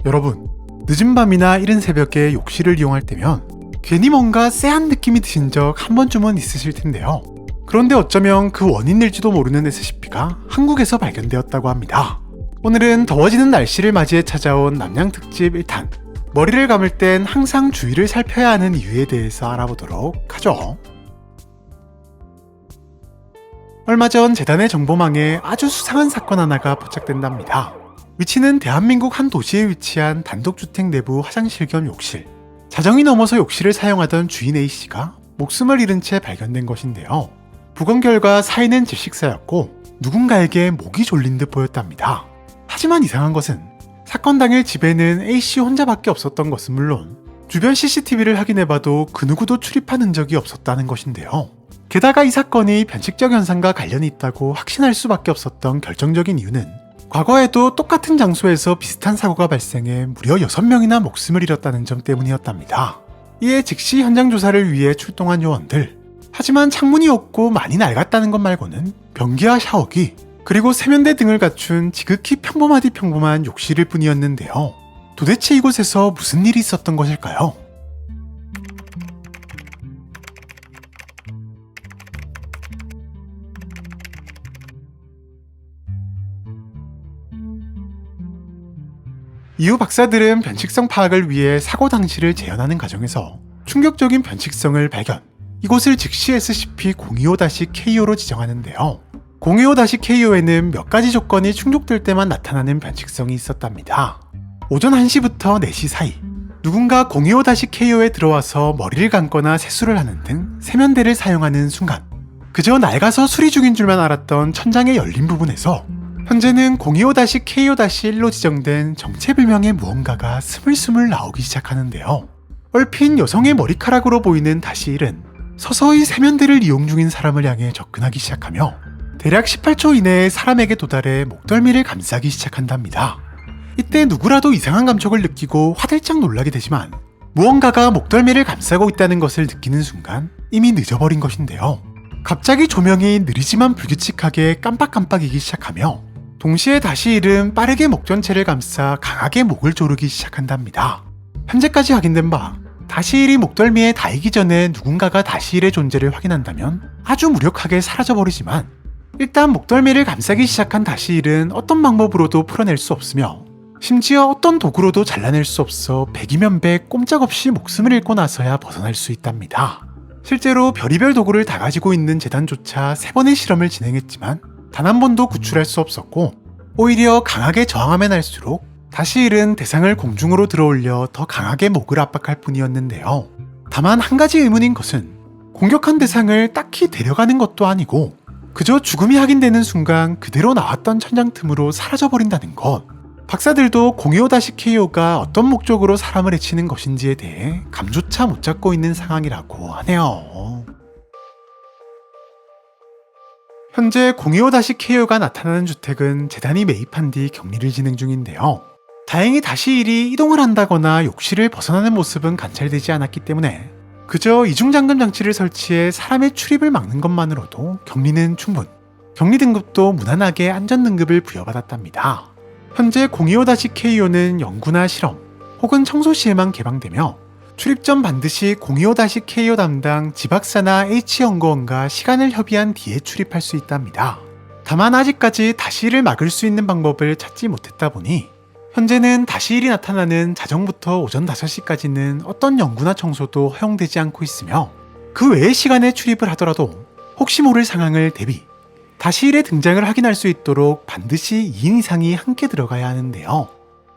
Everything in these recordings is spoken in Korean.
여러분, 늦은 밤이나 이른 새벽에 욕실을 이용할 때면 괜히 뭔가 쎄한 느낌이 드신 적 한 번쯤은 있으실 텐데요. 그런데 어쩌면 그 원인일지도 모르는 SCP가 한국에서 발견되었다고 합니다. 오늘은 더워지는 날씨를 맞이해 찾아온 남양특집 1탄, 머리를 감을 땐 항상 주의를 살펴야 하는 이유에 대해서 알아보도록 하죠. 얼마 전 재단의 정보망에 아주 수상한 사건 하나가 포착된답니다. 위치는 대한민국 한 도시에 위치한 단독주택 내부 화장실 겸 욕실. 자정이 넘어서 욕실을 사용하던 주인 A씨가 목숨을 잃은 채 발견된 것인데요. 부검 결과 사인은 질식사였고 누군가에게 목이 졸린 듯 보였답니다. 하지만 이상한 것은 사건 당일 집에는 A씨 혼자밖에 없었던 것은 물론 주변 CCTV를 확인해봐도 그 누구도 출입한 흔적이 없었다는 것인데요. 게다가 이 사건이 변칙적 현상과 관련이 있다고 확신할 수밖에 없었던 결정적인 이유는 과거에도 똑같은 장소에서 비슷한 사고가 발생해 무려 6명이나 목숨을 잃었다는 점 때문이었답니다. 이에 즉시 현장 조사를 위해 출동한 요원들. 하지만 창문이 없고 많이 낡았다는 것 말고는 변기와 샤워기, 그리고 세면대 등을 갖춘 지극히 평범하디 평범한 욕실일 뿐이었는데요. 도대체 이곳에서 무슨 일이 있었던 것일까요? 이후 박사들은 변칙성 파악을 위해 사고 당시를 재현하는 과정에서 충격적인 변칙성을 발견. 이곳을 즉시 SCP-025-KO로 지정하는데요. 025-KO에는 몇 가지 조건이 충족될 때만 나타나는 변칙성이 있었답니다. 오전 1시부터 4시 사이, 누군가 025-KO에 들어와서 머리를 감거나 세수를 하는 등 세면대를 사용하는 순간, 그저 낡아서 수리 중인 줄만 알았던 천장의 열린 부분에서 현재는 025-KO-1로 지정된 정체불명의 무언가가 스물스물 나오기 시작하는데요. 얼핏 여성의 머리카락으로 보이는 -1은 서서히 세면대를 이용 중인 사람을 향해 접근하기 시작하며 대략 18초 이내에 사람에게 도달해 목덜미를 감싸기 시작한답니다. 이때 누구라도 이상한 감촉을 느끼고 화들짝 놀라게 되지만 무언가가 목덜미를 감싸고 있다는 것을 느끼는 순간 이미 늦어버린 것인데요. 갑자기 조명이 느리지만 불규칙하게 깜빡깜빡이기 시작하며 동시에 -1은 빠르게 목 전체를 감싸 강하게 목을 조르기 시작한답니다. 현재까지 확인된 바 -1이 목덜미에 닿기 전에 누군가가 -1의 존재를 확인한다면 아주 무력하게 사라져버리지만 일단 목덜미를 감싸기 시작한 -1은 어떤 방법으로도 풀어낼 수 없으며 심지어 어떤 도구로도 잘라낼 수 없어 100이면 100 꼼짝없이 목숨을 잃고 나서야 벗어날 수 있답니다. 실제로 별의별 도구를 다 가지고 있는 재단조차 3번의 실험을 진행했지만 단 한 번도 구출할 수 없었고 오히려 강하게 저항하면 할수록 -1은 대상을 공중으로 들어올려 더 강하게 목을 압박할 뿐이었는데요. 다만 한 가지 의문인 것은 공격한 대상을 딱히 데려가는 것도 아니고 그저 죽음이 확인되는 순간 그대로 나왔던 천장 틈으로 사라져버린다는 것. 박사들도 025-KO가 어떤 목적으로 사람을 해치는 것인지에 대해 감조차 못 잡고 있는 상황이라고 하네요. 현재 025-KO가 나타나는 주택은 재단이 매입한 뒤 격리를 진행 중인데요. 다행히 -1이 이동을 한다거나 욕실을 벗어나는 모습은 관찰되지 않았기 때문에 그저 이중잠금 장치를 설치해 사람의 출입을 막는 것만으로도 격리는 충분. 격리 등급도 무난하게 안전 등급을 부여받았답니다. 현재 025-KO는 연구나 실험 혹은 청소 시에만 개방되며 출입 전 반드시 025-KO 담당 지박사나 H연구원과 시간을 협의한 뒤에 출입할 수 있답니다. 다만 아직까지 -1을 막을 수 있는 방법을 찾지 못했다 보니 현재는 -1이 나타나는 자정부터 오전 5시까지는 어떤 연구나 청소도 허용되지 않고 있으며 그 외의 시간에 출입을 하더라도 혹시 모를 상황을 대비 -1의 등장을 확인할 수 있도록 반드시 2인 이상이 함께 들어가야 하는데요.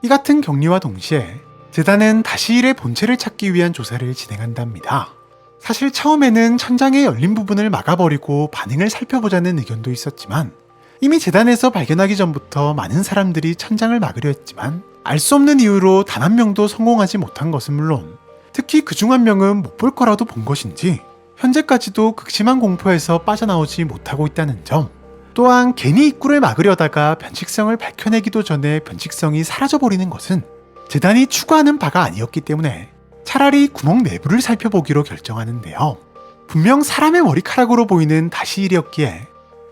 이 같은 격리와 동시에 재단은 -1의 본체를 찾기 위한 조사를 진행한답니다. 사실 처음에는 천장의 열린 부분을 막아버리고 반응을 살펴보자는 의견도 있었지만 이미 재단에서 발견하기 전부터 많은 사람들이 천장을 막으려 했지만 알 수 없는 이유로 단 한 명도 성공하지 못한 것은 물론 특히 그중 한 명은 못 볼 거라도 본 것인지 현재까지도 극심한 공포에서 빠져나오지 못하고 있다는 점, 또한 괜히 입구를 막으려다가 변칙성을 밝혀내기도 전에 변칙성이 사라져버리는 것은 재단이 추구하는 바가 아니었기 때문에 차라리 구멍 내부를 살펴보기로 결정하는데요. 분명 사람의 머리카락으로 보이는 -1이었기에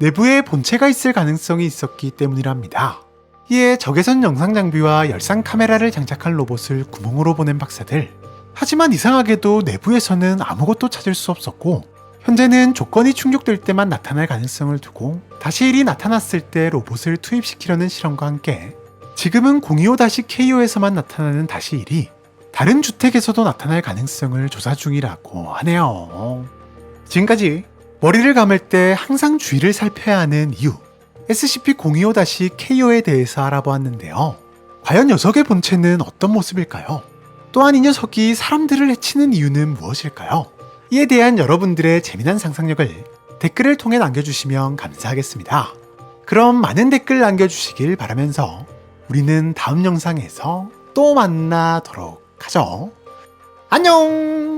내부에 본체가 있을 가능성이 있었기 때문이랍니다. 이에 적외선 영상 장비와 열상 카메라를 장착한 로봇을 구멍으로 보낸 박사들. 하지만 이상하게도 내부에서는 아무것도 찾을 수 없었고, 현재는 조건이 충족될 때만 나타날 가능성을 두고 다시 1이 나타났을 때 로봇을 투입시키려는 실험과 함께 지금은 025-KO에서만 나타나는 다시 1이 다른 주택에서도 나타날 가능성을 조사 중이라고 하네요. 지금까지 머리를 감을 때 항상 주의를 살펴야 하는 이유, SCP-025-KO에 대해서 알아보았는데요. 과연 녀석의 본체는 어떤 모습일까요? 또한 이 녀석이 사람들을 해치는 이유는 무엇일까요? 이에 대한 여러분들의 재미난 상상력을 댓글을 통해 남겨주시면 감사하겠습니다. 그럼 많은 댓글 남겨주시길 바라면서 우리는 다음 영상에서 또 만나도록 하죠. 안녕!